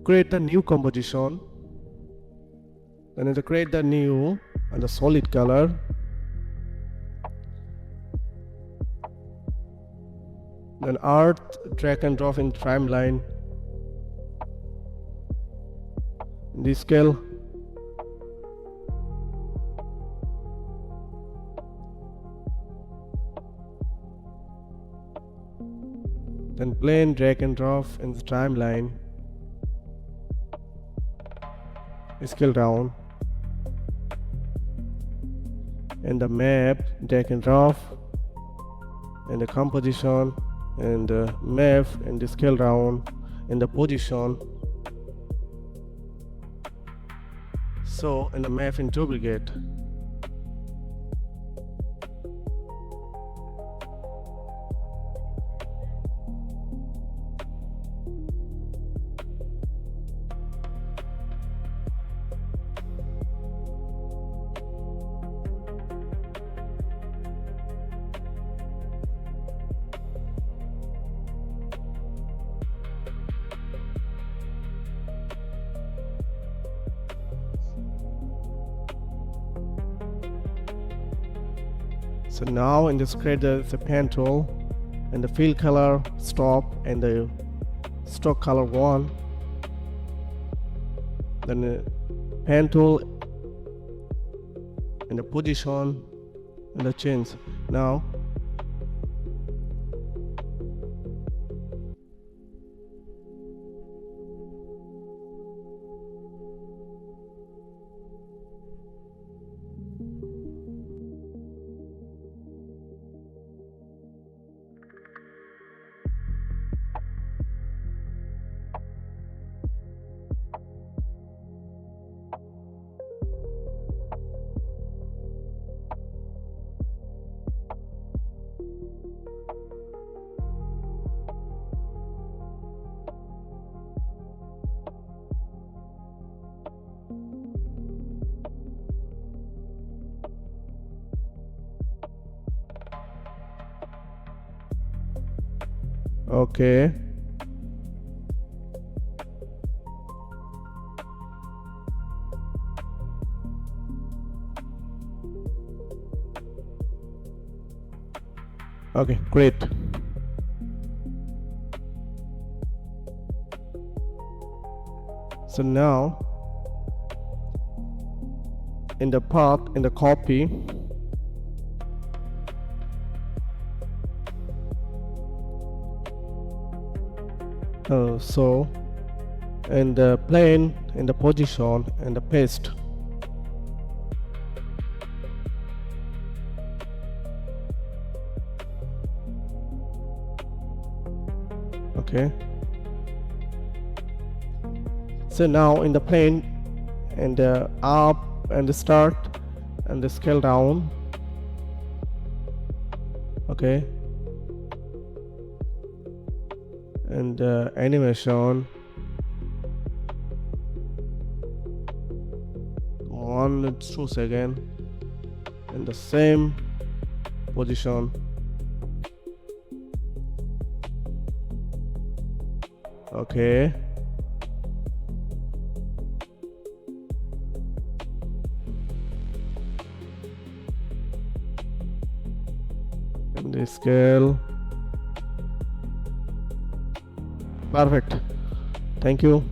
create the new composition. Then create the new and the solid color. Then earth, drag and drop in timeline. The scale. Then plane, drag and drop in the timeline. Scale down. And the map, drag and drop. And the composition. And the map and the scale down. And the position. So in the map in duplicate. So now in this create the pen tool and the fill color stop and the stroke color 1. Then the pen tool and the position and the change. Now okay. Okay, great. So now in the path, in the copy, so in the plane, in the position, and the paste. Okay. So now in the plane and the up and the start and the scale down. Okay. And animation 1 to 2 seconds in the same position. Okay. And the scale. Perfect. Thank you.